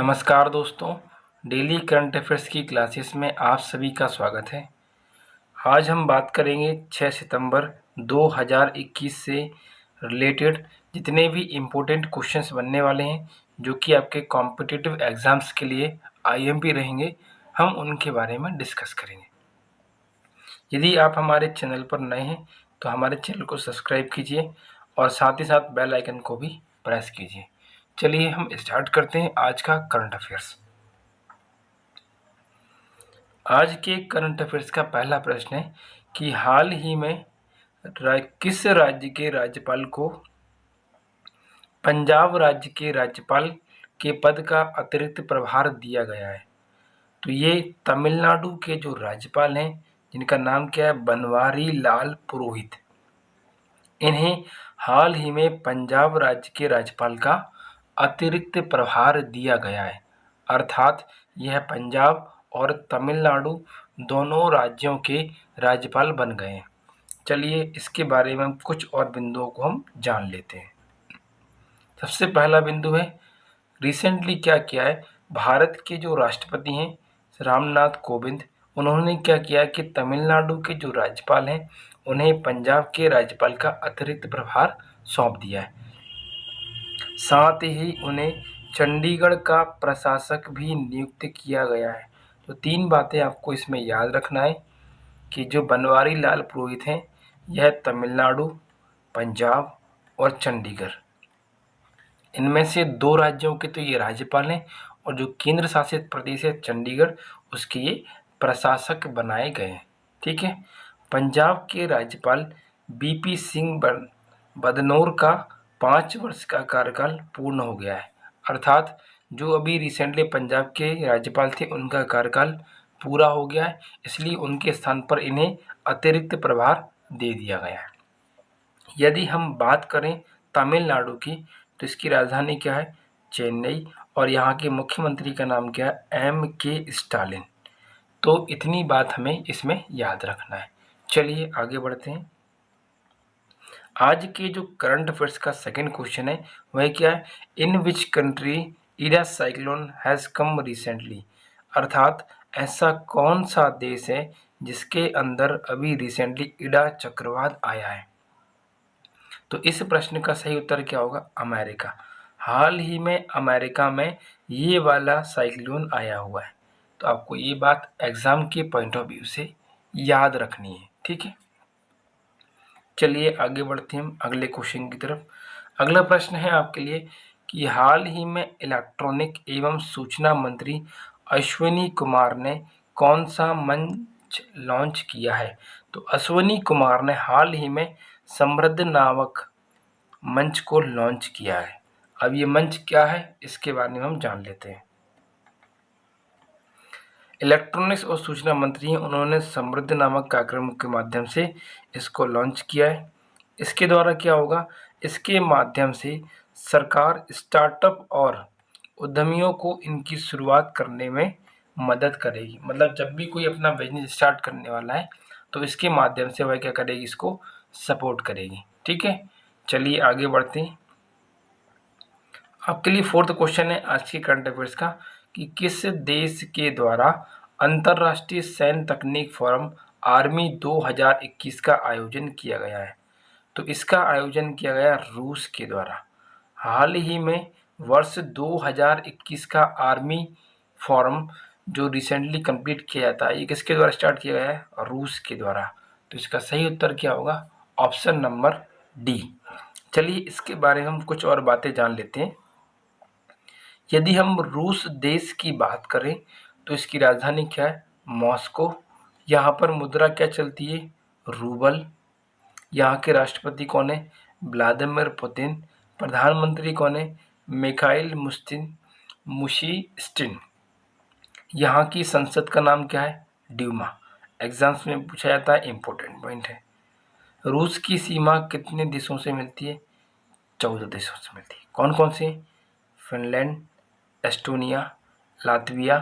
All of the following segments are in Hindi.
नमस्कार दोस्तों, डेली करंट अफेयर्स की क्लासेस में आप सभी का स्वागत है। आज हम बात करेंगे 6 सितंबर 2021 से रिलेटेड जितने भी इम्पोर्टेंट क्वेश्चंस बनने वाले हैं जो कि आपके कॉम्पिटिटिव एग्ज़ाम्स के लिए आईएमपी रहेंगे, हम उनके बारे में डिस्कस करेंगे। यदि आप हमारे चैनल पर नए हैं तो हमारे चैनल को सब्सक्राइब कीजिए और साथ ही साथ बेल आइकन को भी प्रेस कीजिए। चलिए हम स्टार्ट करते हैं आज का करंट अफेयर्स। आज के करंट अफेयर्स का पहला प्रश्न है कि हाल ही में किस राज्य के राज्यपाल को पंजाब राज्य के राज्यपाल के पद का अतिरिक्त प्रभार दिया गया है। तो ये तमिलनाडु के जो राज्यपाल हैं जिनका नाम क्या है, बनवारी लाल पुरोहित। इन्हें हाल ही में पंजाब राज्य के राज्यपाल का अतिरिक्त प्रभार दिया गया है, अर्थात यह पंजाब और तमिलनाडु दोनों राज्यों के राज्यपाल बन गए हैं। चलिए इसके बारे में कुछ और बिंदुओं को हम जान लेते हैं। सबसे पहला बिंदु है, रिसेंटली क्या किया है भारत के जो राष्ट्रपति हैं रामनाथ कोविंद, उन्होंने क्या किया कि तमिलनाडु के जो राज्यपाल हैं उन्हें पंजाब के राज्यपाल का अतिरिक्त प्रभार सौंप दिया है। साथ ही उन्हें चंडीगढ़ का प्रशासक भी नियुक्त किया गया है। तो तीन बातें आपको इसमें याद रखना है कि जो बनवारी लाल पुरोहित हैं यह तमिलनाडु, पंजाब और चंडीगढ़, इनमें से दो राज्यों के तो ये राज्यपाल हैं और जो केंद्र शासित प्रदेश है चंडीगढ़, उसके ये प्रशासक बनाए गए हैं। ठीक है। पंजाब के राज्यपाल बीपी सिंह बदनौर का 5 वर्ष का कार्यकाल पूर्ण हो गया है, अर्थात जो अभी रिसेंटली पंजाब के राज्यपाल थे उनका कार्यकाल पूरा हो गया है, इसलिए उनके स्थान पर इन्हें अतिरिक्त प्रभार दे दिया गया है। यदि हम बात करें तमिलनाडु की तो इसकी राजधानी क्या है, चेन्नई, और यहाँ के मुख्यमंत्री का नाम क्या है, M.K. स्टालिन। तो इतनी बात हमें इसमें याद रखना है। चलिए आगे बढ़ते हैं। आज के जो करंट अफेयर्स का सेकंड क्वेश्चन है वह क्या है, in which country Ida cyclone has come recently, अर्थात ऐसा कौन सा देश है जिसके अंदर अभी रिसेंटली इडा चक्रवात आया है। तो इस प्रश्न का सही उत्तर क्या होगा, अमेरिका। हाल ही में अमेरिका में ये वाला साइक्लोन आया हुआ है। तो आपको ये बात एग्जाम के पॉइंट ऑफ व्यू से याद रखनी है। ठीक है। चलिए आगे बढ़ते हैं हम अगले क्वेश्चन की तरफ। अगला प्रश्न है आपके लिए कि हाल ही में इलेक्ट्रॉनिक एवं सूचना मंत्री अश्विनी कुमार ने कौन सा मंच लॉन्च किया है। तो अश्विनी कुमार ने हाल ही में समृद्ध नामक मंच को लॉन्च किया है। अब ये मंच क्या है इसके बारे में हम जान लेते हैं। इलेक्ट्रॉनिक्स और सूचना मंत्री हैं, उन्होंने समृद्ध नामक कार्यक्रम के माध्यम से इसको लॉन्च किया है। इसके द्वारा क्या होगा, इसके माध्यम से सरकार स्टार्टअप और उद्यमियों को इनकी शुरुआत करने में मदद करेगी। मतलब जब भी कोई अपना बिजनेस स्टार्ट करने वाला है तो इसके माध्यम से वह क्या करेगी, इसको सपोर्ट करेगी। ठीक है। चलिए आगे बढ़ते हैं। आपके लिए फोर्थ क्वेश्चन है आज के करंट अफेयर्स का कि किस देश के द्वारा अंतर्राष्ट्रीय सैन्य तकनीक फोरम आर्मी 2021 का आयोजन किया गया है। तो इसका आयोजन किया गया रूस के द्वारा। हाल ही में वर्ष 2021 का आर्मी फोरम जो रिसेंटली कंप्लीट किया जाता है, ये किसके द्वारा स्टार्ट किया गया है, रूस के द्वारा। तो इसका सही उत्तर क्या होगा, ऑप्शन नंबर डी। चलिए इसके बारे में हम कुछ और बातें जान लेते हैं। यदि हम रूस देश की बात करें तो इसकी राजधानी क्या है, मॉस्को। यहाँ पर मुद्रा क्या चलती है, रूबल। यहाँ के राष्ट्रपति कौन है, व्लादिमीर पुतिन। प्रधानमंत्री कौन है, मिखाइल मुशीस्टिन। यहाँ की संसद का नाम क्या है, ड्यूमा। एग्जाम्स में पूछा जाता है, इंपॉर्टेंट पॉइंट है। रूस की सीमा कितने देशों से मिलती है, 14 देशों से मिलती है। कौन कौन से, Finland, Estonia, Latvia,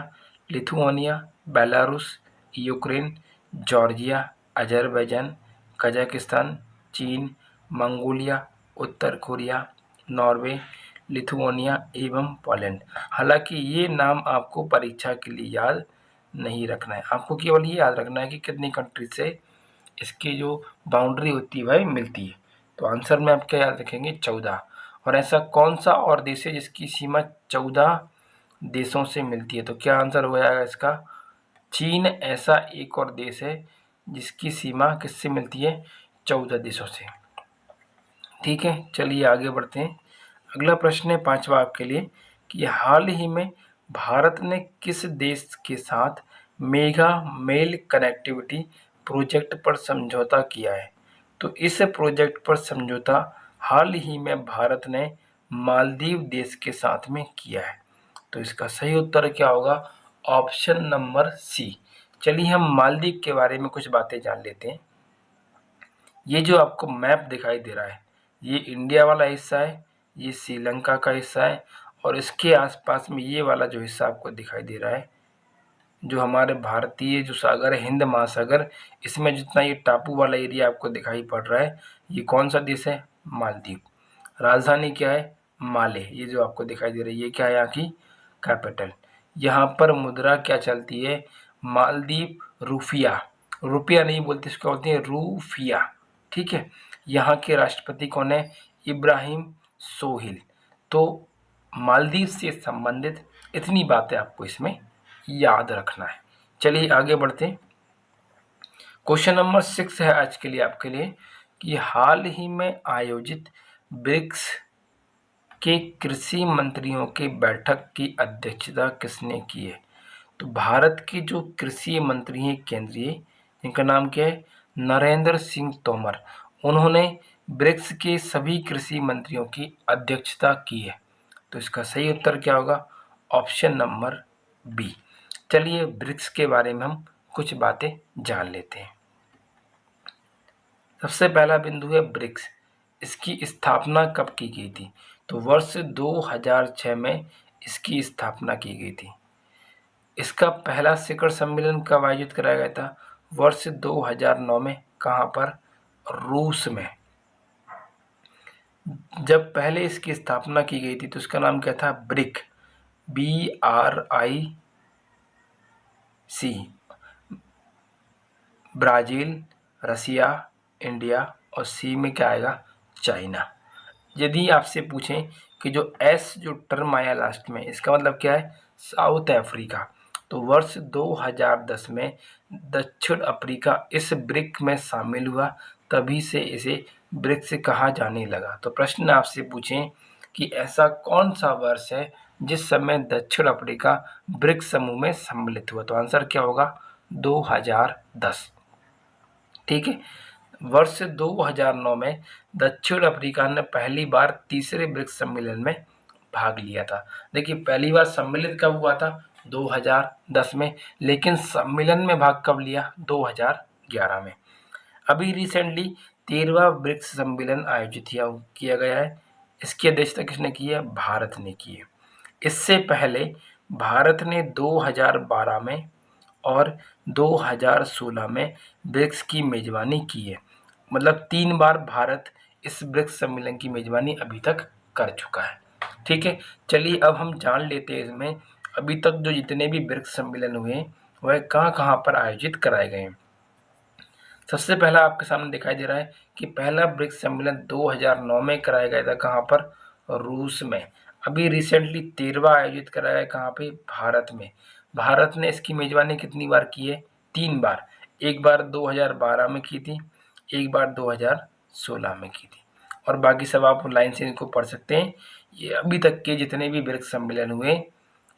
Lithuania, Belarus, Ukraine, Georgia, Azerbaijan, Kazakhstan, चीन, मंगोलिया, उत्तर कोरिया, नॉर्वे, लिथुआनिया एवं पोलैंड। हालांकि ये नाम आपको परीक्षा के लिए याद नहीं रखना है, आपको केवल ये याद रखना है कि कितनी कंट्री से इसकी जो बाउंड्री होती है वह मिलती है। तो आंसर में आप क्या याद रखेंगे, 14। और ऐसा कौन सा और देश है जिसकी सीमा 14 देशों से मिलती है? तो क्या आंसर हो जाएगा इसका, चीन ऐसा एक और देश है जिसकी सीमा किससे मिलती है, 14 देशों से। ठीक है, चलिए आगे बढ़ते हैं। अगला प्रश्न है 5वां आपके लिए कि हाल ही में भारत ने किस देश के साथ मेगा मेल कनेक्टिविटी प्रोजेक्ट पर समझौता किया है? तो इस प्रोजेक्ट पर समझौता हाल ही में भारत ने मालदीव देश के साथ में किया है। तो इसका सही उत्तर क्या होगा, ऑप्शन नंबर सी। चलिए हम मालदीव के बारे में कुछ बातें जान लेते हैं। ये जो आपको मैप दिखाई दे रहा है, ये इंडिया वाला हिस्सा है, ये श्रीलंका का हिस्सा है, और इसके आसपास में ये वाला जो हिस्सा आपको दिखाई दे रहा है, जो हमारे भारतीय जो सागर है, हिंद महासागर, इसमें जितना ये टापू वाला एरिया आपको दिखाई पड़ रहा है, ये कौन सा देश है, मालदीव। राजधानी क्या है, माले। ये जो आपको दिखाई दे रही है ये क्या है, यहाँ की कैपिटल। यहाँ पर मुद्रा क्या चलती है, मालदीव रुपया, रुपया नहीं बोलते, इसको बोलते हैं रूफिया। ठीक है, यहाँ के राष्ट्रपति कौन है, इब्राहिम सोहिल। तो मालदीव से संबंधित इतनी बातें आपको इसमें याद रखना है। चलिए आगे बढ़ते हैं। क्वेश्चन नंबर 6 है आज के लिए आपके लिए कि हाल ही में आयोजित ब्रिक्स के कृषि मंत्रियों की बैठक की अध्यक्षता किसने की है? तो भारत के जो कृषि मंत्री हैं केंद्रीय, इनका नाम क्या है, नरेंद्र सिंह तोमर। उन्होंने ब्रिक्स के सभी कृषि मंत्रियों की अध्यक्षता की है। तो इसका सही उत्तर क्या होगा, ऑप्शन नंबर बी। चलिए ब्रिक्स के बारे में हम कुछ बातें जान लेते हैं। सबसे पहला बिंदु है ब्रिक्स, इसकी स्थापना कब की गई थी? तो वर्ष 2006 में इसकी स्थापना की गई थी। इसका पहला शिखर सम्मेलन कब आयोजित कराया गया था? वर्ष 2009 में। कहाँ पर? रूस में। जब पहले इसकी स्थापना की गई थी तो इसका नाम क्या था, ब्रिक, BRIC। ब्राज़ील, रसिया, इंडिया, और सी में क्या आएगा, चाइना। यदि आपसे पूछें कि जो एस जो टर्म आया लास्ट में, इसका मतलब क्या है, साउथ अफ्रीका। तो वर्ष 2010 में दक्षिण अफ्रीका इस ब्रिक में शामिल हुआ, तभी से इसे ब्रिक्स कहा जाने लगा। तो प्रश्न आपसे पूछें कि ऐसा कौन सा वर्ष है जिस समय दक्षिण अफ्रीका ब्रिक्स समूह में सम्मिलित हुआ? तो आंसर क्या होगा, 2010। ठीक है, वर्ष 2009 में दक्षिण अफ्रीका ने पहली बार तीसरे ब्रिक्स सम्मेलन में भाग लिया था। देखिए पहली बार सम्मिलित कब हुआ था, 2010 में, लेकिन सम्मेलन में भाग कब लिया, 2011 में। अभी रिसेंटली 13वां ब्रिक्स सम्मेलन आयोजित किया गया है। इसकी अध्यक्षता किसने की है, भारत ने की है। इससे पहले भारत ने 2012 में और 2016 में ब्रिक्स की मेजबानी की है। मतलब 3 बार भारत इस ब्रिक्स सम्मेलन की मेजबानी अभी तक कर चुका है। ठीक है, चलिए अब हम जान लेते हैं इसमें अभी तक जो जितने भी ब्रिक्स सम्मेलन हुए हैं वह कहाँ कहाँ पर आयोजित कराए गए हैं। सबसे पहला आपके सामने दिखाई दे रहा है कि पहला ब्रिक्स सम्मेलन 2009 में कराया गया था, कहाँ पर, रूस में। अभी रिसेंटली 13वां आयोजित कराया गया, कहाँ पे, भारत में। भारत ने इसकी मेजबानी कितनी बार की है, 3 बार। एक बार 2012 में की थी, एक बार 2016 में की थी, और बाकी सब आप लाइन से इनको पढ़ सकते हैं। ये अभी तक के जितने भी ब्रिक्स सम्मेलन हुए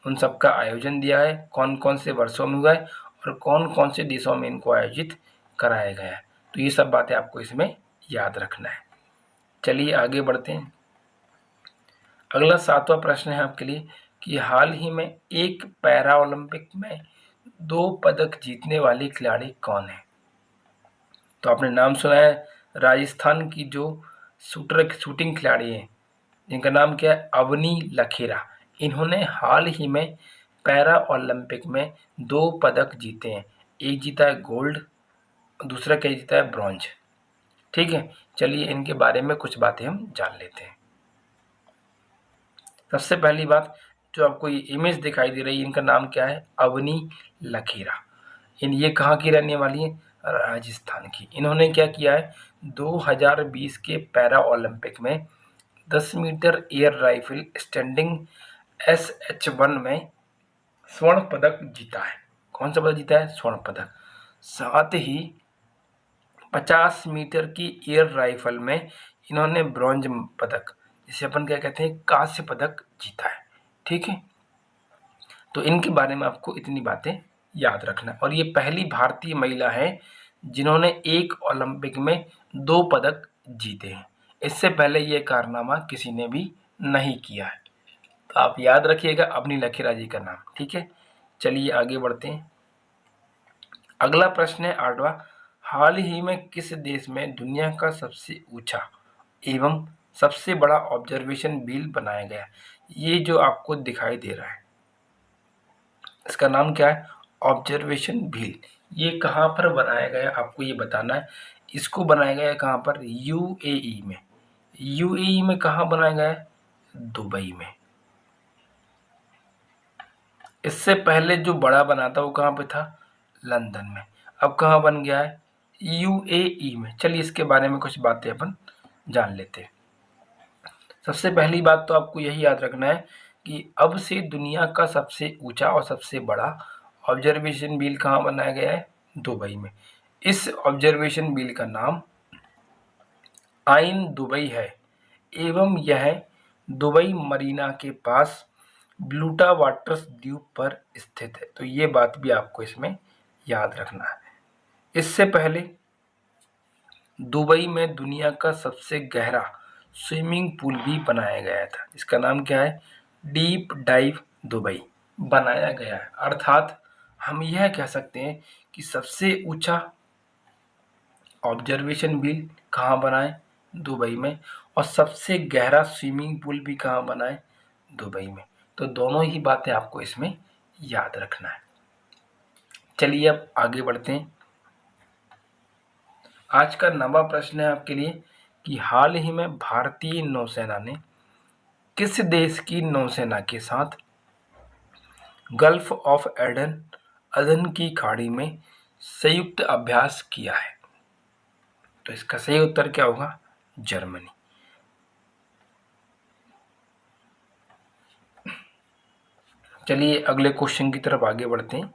उन सब का आयोजन दिया है, कौन कौन से वर्षों में हुआ है और कौन कौन से देशों में इनको आयोजित कराया गया है। तो ये सब बातें आपको इसमें याद रखना है। चलिए आगे बढ़ते हैं। अगला 7वां प्रश्न है आपके लिए कि हाल ही में एक पैरा ओलंपिक में 2 पदक जीतने वाली खिलाड़ी कौन है? तो आपने नाम सुना है, राजस्थान की जो शूटिंग खिलाड़ी है जिनका नाम क्या है, अवनी लखेरा। इन्होंने हाल ही में पैरा ओलंपिक में 2 पदक जीते हैं। एक जीता है गोल्ड, दूसरा क्या जीता है, ब्रॉन्ज। ठीक है, चलिए इनके बारे में कुछ बातें हम जान लेते हैं। सबसे पहली बात, जो आपको ये इमेज दिखाई दे रही है, इनका नाम क्या है? अवनी लखेरा। ये कहाँ की रहने वाली है? राजस्थान की। इन्होंने क्या किया है? 2020 के पैरा ओलंपिक में 10 metre air rifle standing SH1 में स्वर्ण पदक जीता है। कौन सा पदक जीता है? स्वर्ण पदक। साथ ही 50 मीटर की एयर राइफल में इन्होंने ब्रॉन्ज पदक, जिसे अपन क्या कहते हैं, कांस्य पदक जीता है। ठीक है, तो इनके बारे में आपको इतनी बातें याद रखना। और ये पहली भारतीय महिला है जिन्होंने एक ओलंपिक में 2 पदक जीते हैं। इससे पहले ये कारनामा किसी ने भी नहीं किया है। तो आप याद रखिएगा अवनी लखेरा जी का नाम। ठीक है, चलिए आगे बढ़ते हैं। अगला प्रश्न है 8वां। हाल ही में किस देश में दुनिया का सबसे ऊंचा एवं सबसे बड़ा ऑब्जर्वेशन व्हील बनाया गया? ये जो आपको दिखाई दे रहा है, इसका नाम क्या है? Observation wheel. ये कहाँ पर बनाया गया आपको ये बताना है। इसको बनाया गया है कहाँ पर? UAE में। UAE में कहाँ बनाया गया है? दुबई में। इससे पहले जो बड़ा बना था वो कहाँ पे था? लंदन में। अब कहाँ बन गया है? UAE में। चलिए इसके बारे में कुछ बातें अपन जान लेते हैं। सबसे पहली बात तो आपको यही याद रखना है कि अब से दुनिया का सबसे ऊंचा और सबसे बड़ा ऑब्जर्वेशन व्हील कहाँ बनाया गया है? दुबई में। इस ऑब्जर्वेशन व्हील का नाम आइन दुबई है एवं यह दुबई मरीना के पास ब्लूटा वाटर्स द्वीप पर स्थित है। तो ये बात भी आपको इसमें याद रखना है। इससे पहले दुबई में दुनिया का सबसे गहरा स्विमिंग पूल भी बनाया गया था। इसका नाम क्या है? डीप डाइव दुबई बनाया गया है। अर्थात हम यह कह सकते हैं कि सबसे ऊंचा ऑब्जर्वेशन व्हील कहाँ बनाए? दुबई में। और सबसे गहरा स्विमिंग पूल भी कहाँ बनाए? दुबई में। तो दोनों ही बातें आपको इसमें याद रखना है। चलिए अब आगे बढ़ते हैं। आज का 9वां प्रश्न है आपके लिए कि हाल ही में भारतीय नौसेना ने किस देश की नौसेना के साथ गल्फ ऑफ अदन की खाड़ी में संयुक्त अभ्यास किया है? तो इसका सही उत्तर क्या होगा? जर्मनी। चलिए अगले क्वेश्चन की तरफ आगे बढ़ते हैं।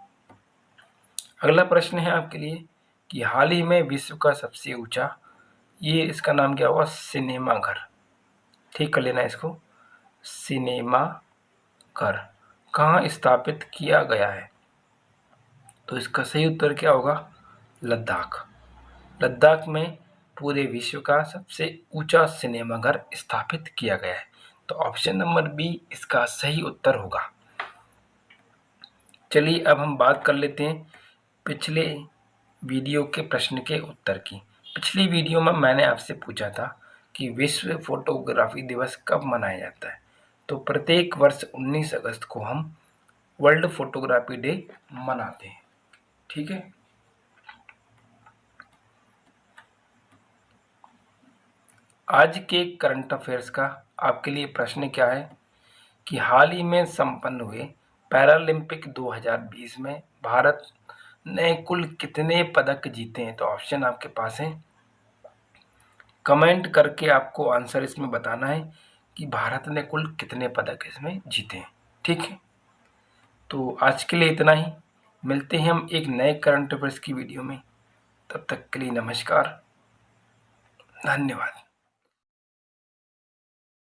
अगला प्रश्न है आपके लिए कि हाल ही में विश्व का सबसे ऊंचा, ये इसका नाम क्या होगा? सिनेमा घर। ठीक कर लेना इसको, सिनेमा घर कहाँ स्थापित किया गया है? तो इसका सही उत्तर क्या होगा? लद्दाख। लद्दाख में पूरे विश्व का सबसे ऊंचा सिनेमा घर स्थापित किया गया है। तो ऑप्शन नंबर बी इसका सही उत्तर होगा। चलिए अब हम बात कर लेते हैं पिछले वीडियो के प्रश्न के उत्तर की। पिछली वीडियो में मैंने आपसे पूछा था कि विश्व फोटोग्राफी दिवस कब मनाया जाता है? तो प्रत्येक वर्ष 19 अगस्त को हम वर्ल्ड फोटोग्राफी डे मनाते हैं। ठीक है, आज के करंट अफेयर्स का आपके लिए प्रश्न क्या है कि हाल ही में संपन्न हुए पैरालंपिक 2020 में भारत ने कुल कितने पदक जीते हैं? तो ऑप्शन आपके पास है। कमेंट करके आपको आंसर इसमें बताना है कि भारत ने कुल कितने पदक इसमें जीते हैं। ठीक है, तो आज के लिए इतना ही। मिलते हैं हम एक नए करंट अफेयर्स की वीडियो में। तब तक के लिए नमस्कार, धन्यवाद।